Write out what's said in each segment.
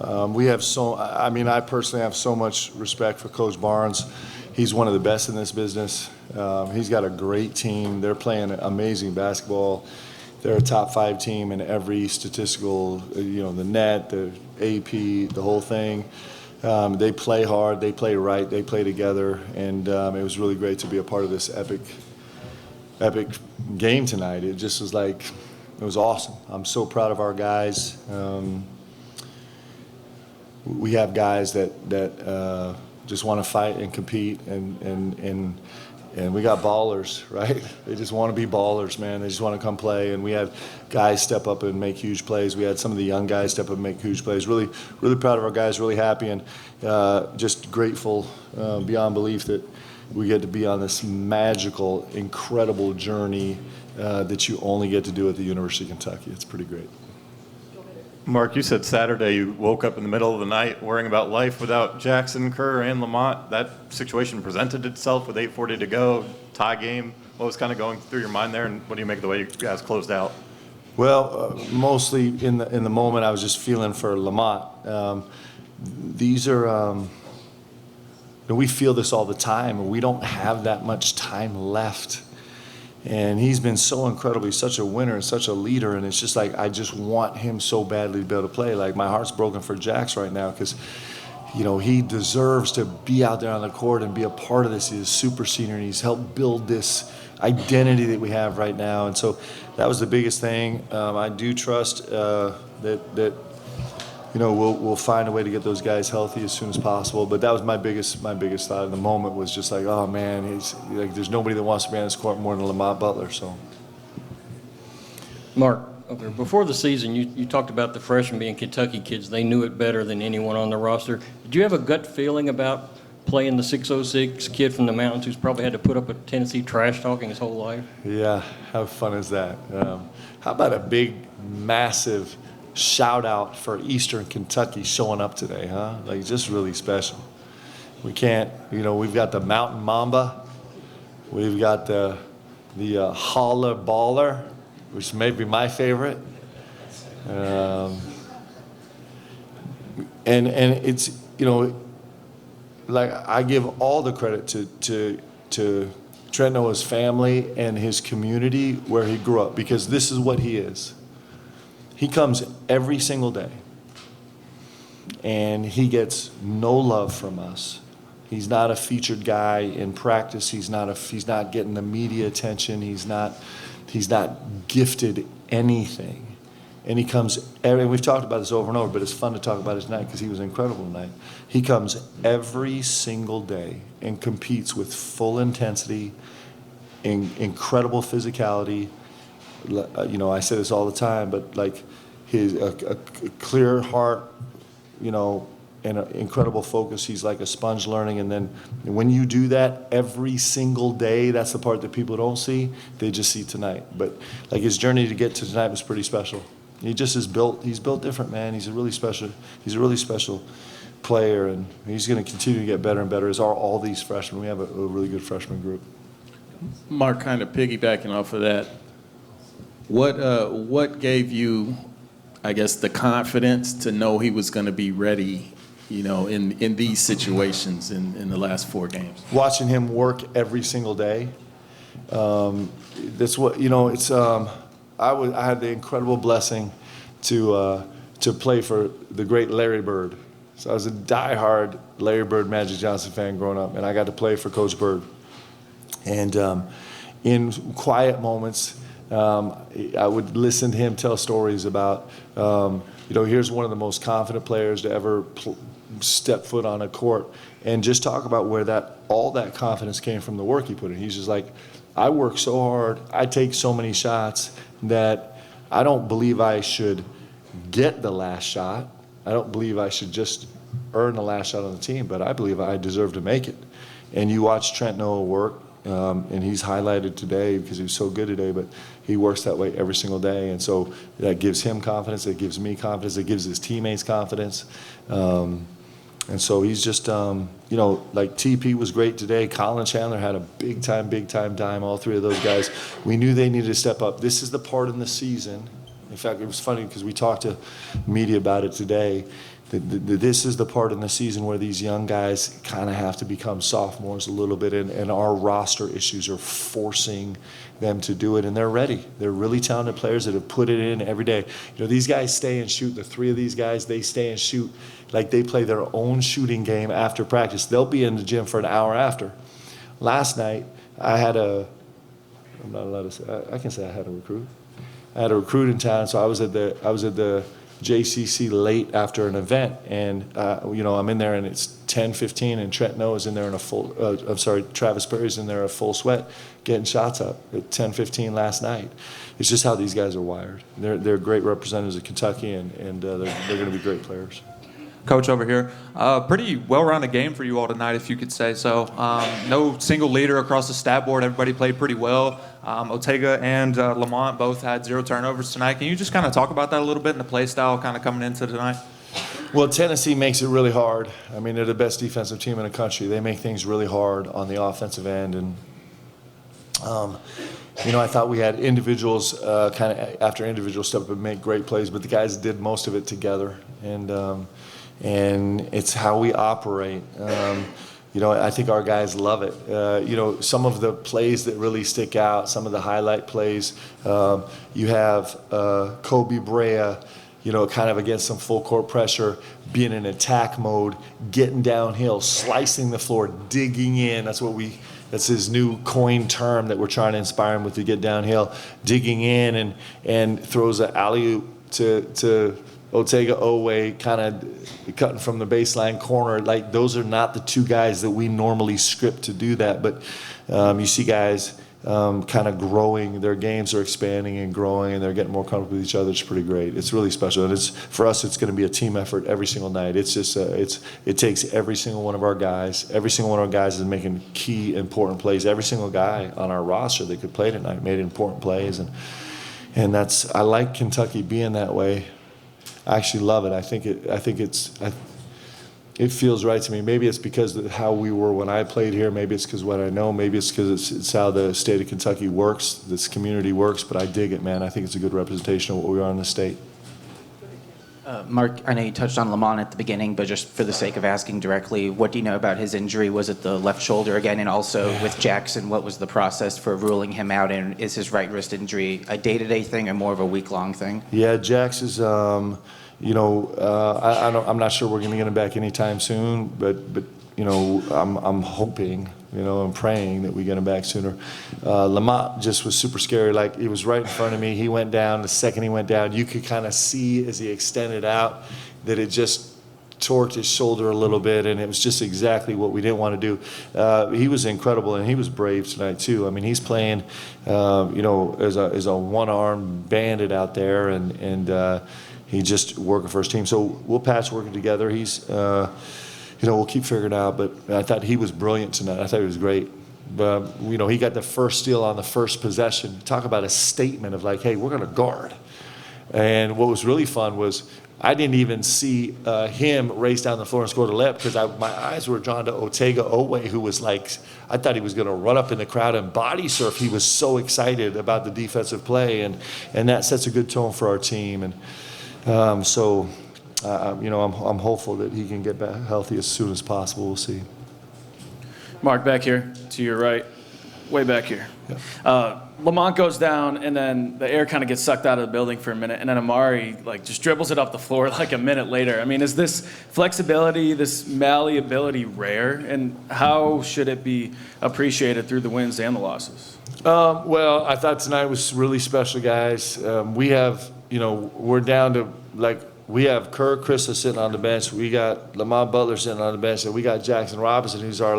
I personally have so much respect for Coach Barnes. He's one of the best in this business. He's got a great team. They're playing amazing basketball. They're a top 5 team in every statistical, the net, the AP, the whole thing. They play hard, they play right, they play together, and it was really great to be a part of this epic game tonight. It just was it was awesome. I'm so proud of our guys. We have guys that just want to fight and compete, and we got ballers, right? They just want to be ballers, man. They just want to come play, and we had guys step up and make huge plays. We had some of the young guys step up and make huge plays. Really, really proud of our guys, really happy, and just grateful beyond belief that we get to be on this magical, incredible journey that you only get to do at the University of Kentucky. It's pretty great. Mark, you said Saturday you woke up in the middle of the night worrying about life without Jackson, Kerr, and Lamont. That situation presented itself with 8:40 to go, tie game. What was kind of going through your mind there, and what do you make of the way you guys closed out? Well, mostly in the moment, I was just feeling for Lamont. These are, we feel this all the time, and we don't have that much time left. And he's been so incredible. He's such a winner and such a leader. And it's just I just want him so badly to be able to play. My heart's broken for Jax right now because, he deserves to be out there on the court and be a part of this. He's a super senior, and he's helped build this identity that we have right now. And so that was the biggest thing. I do trust that we'll find a way to get those guys healthy as soon as possible. But that was my biggest thought in the moment was just oh man, he's there's nobody that wants to be on this court more than Lamont Butler. So, Mark, okay, before the season, you talked about the freshmen being Kentucky kids. They knew it better than anyone on the roster. Did you have a gut feeling about playing the 606 kid from the mountains who's probably had to put up with Tennessee trash talking his whole life? Yeah, how fun is that? How about a big, massive shout out for Eastern Kentucky showing up today, huh? Just really special. We can't, we've got the Mountain Mamba, we've got the Holler Baller, which may be my favorite, and it's I give all the credit to Trent Noah's family and his community where he grew up, because this is what he is. He comes every single day, and he gets no love from us. He's not a featured guy in practice. He's not getting the media attention. He's not gifted anything. And he comes, and we've talked about this over and over, but it's fun to talk about it tonight because he was incredible tonight. He comes every single day and competes with full intensity, incredible physicality. I say this all the time, but his a clear heart, and an incredible focus. He's like a sponge learning, and then when you do that every single day, that's the part that people don't see. They just see tonight. But his journey to get to tonight was pretty special. He just is built. He's built different, man. He's a really special player, and he's going to continue to get better and better. As are all these freshmen. We have a really good freshman group. Mark, kind of piggybacking off of that. What gave you, I guess, the confidence to know he was going to be ready, in these situations in the last 4 games? Watching him work every single day. That's what it's. I had the incredible blessing to play for the great Larry Bird. So I was a diehard Larry Bird, Magic Johnson fan growing up, and I got to play for Coach Bird. And in quiet moments, I would listen to him tell stories about, here's one of the most confident players to ever step foot on a court, and just talk about where all that confidence came from, the work he put in. He's just I work so hard, I take so many shots that I don't believe I should get the last shot. I don't believe I should just earn the last shot on the team, but I believe I deserve to make it. And you watch Trent Noah work, and he's highlighted today because he was so good today, but he works that way every single day. And so that gives him confidence, it gives me confidence, it gives his teammates confidence. And so he's just, TP was great today. Colin Chandler had a big time dime, all 3 of those guys. We knew they needed to step up. This is the part in the season In fact, it was funny because we talked to media about it today. This is the part in the season where these young guys kind of have to become sophomores a little bit, and our roster issues are forcing them to do it, and they're ready. They're really talented players that have put it in every day. You know, these guys stay and shoot. The three of these guys, they stay and shoot like they play their own shooting game after practice. They'll be in the gym for an hour after. Last night, I'm not allowed to say, I can say I had a recruit. I had a recruit in town, so I was at the JCC late after an event, and you know, I'm in there and it's 10:15, and Trent is in there in a full. Travis Perry's in there a full sweat, getting shots up at 10:15 last night. It's just how these guys are wired. They're great representatives of Kentucky, and they're going to be great players. Coach over here, pretty well-rounded game for you all tonight, if you could say so. No single leader across the stat board. Everybody played pretty well. Ortega and Lamont both had 0 turnovers tonight. Can you just kind of talk about that a little bit and the play style kind of coming into tonight? Well, Tennessee makes it really hard. I mean, they're the best defensive team in the country. They make things really hard on the offensive end, and you know, I thought we had individuals kind of after individual step up and make great plays, but the guys did most of it together, and it's how we operate. You know, I think our guys love it. You know, some of the plays that really stick out, some of the highlight plays, you have Kobe Brea, you know, kind of against some full court pressure, being in attack mode, getting downhill, slicing the floor, digging in. That's his new coined term that we're trying to inspire him with, to get downhill, digging in, and throws an alley-oop to Ortega Owe, kind of cutting from the baseline corner. Like, those are not the two guys that we normally script to do that, but you see guys kind of growing. Their games are expanding and growing, and they're getting more comfortable with each other. It's pretty great. It's really special, and for us, it's going to be a team effort every single night. It's just it takes every single one of our guys. Every single one of our guys is making key, important plays. Every single guy on our roster that could play tonight made important plays, and that's, I like Kentucky being that way. I actually love it. I think it feels right to me. Maybe it's because of how we were when I played here. Maybe it's because what I know. Maybe it's because it's how the state of Kentucky works, this community works. But I dig it, man. I think it's a good representation of what we are in the state. Mark, I know you touched on Lamont at the beginning, but just for the sake of asking directly, what do you know about his injury? Was it the left shoulder again? And also with Jackson, what was the process for ruling him out? And is his right wrist injury a day-to-day thing or more of a week-long thing? Yeah, Jax is, you know, I'm not sure we're going to get him back anytime soon, but you know, I'm hoping, you know, I'm praying that we get him back sooner. Lamont just was super scary. Like, he was right in front of me. He went down. The second he went down, you could kind of see as he extended out that it just torqued his shoulder a little bit, and it was just exactly what we didn't want to do. He was incredible, and he was brave tonight too. I mean, he's playing, you know, as a one-arm bandit out there, and he just working for his team. So we'll patchwork it together. He's you know, we'll keep figuring it out, but I thought he was brilliant tonight. I thought he was great. But, you know, he got the first steal on the first possession. Talk about a statement of like, hey, we're going to guard. And what was really fun was I didn't even see him race down the floor and score the layup because my eyes were drawn to Ortega Owe, who was like, I thought he was going to run up in the crowd and body surf. He was so excited about the defensive play, and that sets a good tone for our team. And you know, I'm hopeful that he can get back healthy as soon as possible. We'll see. Mark, back here to your right, way back here. Yeah. Lamont goes down, and then the air kind of gets sucked out of the building for a minute, and then Amari just dribbles it up the floor like a minute later. I mean, is this flexibility, this malleability rare, and how should it be appreciated through the wins and the losses? Well, I thought tonight was really special, guys. We have, you know, we're down to we have Kerr Krista sitting on the bench. We got Lamont Butler sitting on the bench, and we got Jackson Robinson, who's our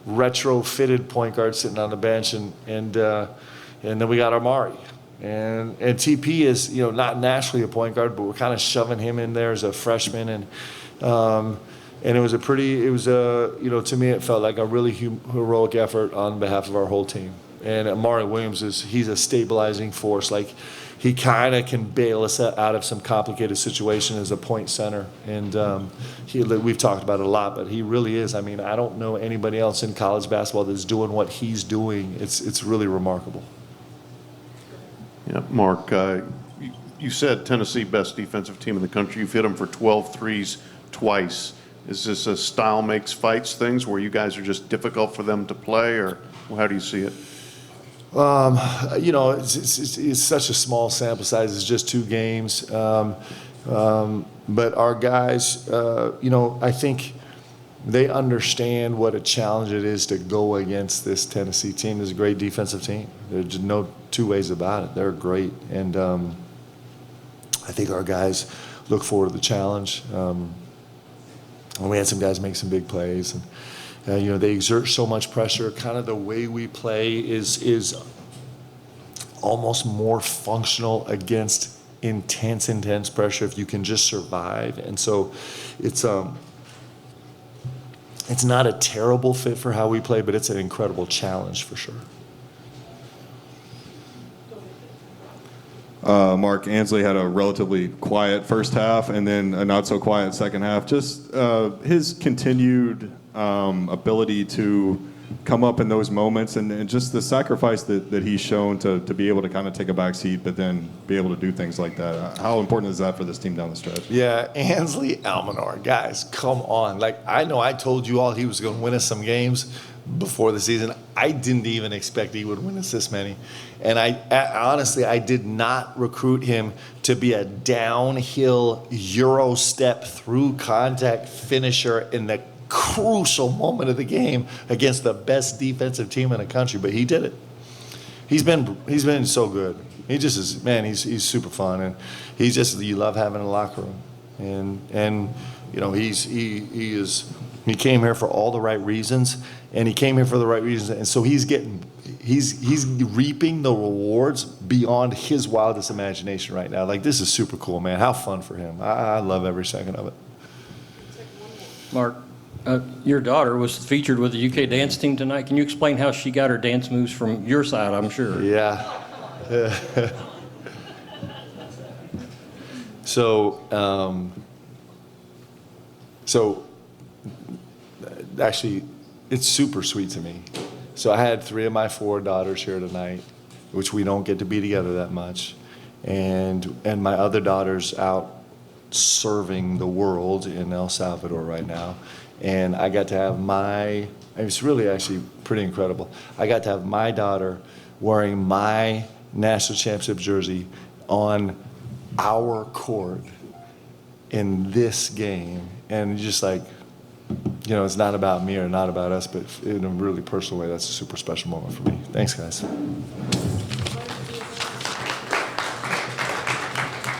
retrofitted point guard, sitting on the bench, and then we got Amari, and TP is, you know, not naturally a point guard, but we're kind of shoving him in there as a freshman, and it was you know, to me it felt like a really heroic effort on behalf of our whole team. And Amari Williams he's a stabilizing force. Like, he kind of can bail us out of some complicated situation as a point center. And we've talked about it a lot, but he really is. I mean, I don't know anybody else in college basketball that's doing what he's doing. It's really remarkable. Yeah, Mark, You said Tennessee best defensive team in the country. You've hit them for 12 threes twice. Is this a style makes fights things where you guys are just difficult for them to play, or how do you see it? It's such a small sample size. It's just 2 games. But our guys, I think they understand what a challenge it is to go against this Tennessee team. It's a great defensive team. There's no 2 ways about it. They're great. And I think our guys look forward to the challenge. And we had some guys make some big plays. And, they exert so much pressure. Kind of the way we play is almost more functional against intense pressure if you can just survive. And so it's not a terrible fit for how we play, but it's an incredible challenge for sure. Mark, Ansley had a relatively quiet first half and then a not so quiet second half. Just his continued ability to come up in those moments and just the sacrifice that he's shown to be able to kind of take a back seat, but then be able to do things like that. How important is that for this team down the stretch? Yeah, Ansley Almanor, guys, come on. Like, I know I told you all he was going to win us some games before the season. I didn't even expect he would win us this many. And honestly, I did not recruit him to be a downhill Euro step through contact finisher in the crucial moment of the game against the best defensive team in the country, but he did it. He's been so good. He just is, man, he's super fun, and he's just, you love having a locker room. And he came here for all the right reasons, and he came here for the right reasons, and so he's reaping the rewards beyond his wildest imagination right now. Like, this is super cool, man. How fun for him. I love every second of it. Mark, your daughter was featured with the UK dance team tonight. Can you explain how she got her dance moves from your side, I'm sure? Yeah. So actually, it's super sweet to me. So I had 3 of my 4 daughters here tonight, which we don't get to be together that much. And my other daughter's out serving the world in El Salvador right now. And I got to have it's really actually pretty incredible. I got to have my daughter wearing my national championship jersey on our court in this game. And just like, it's not about me or not about us, but in a really personal way, that's a super special moment for me. Thanks, guys.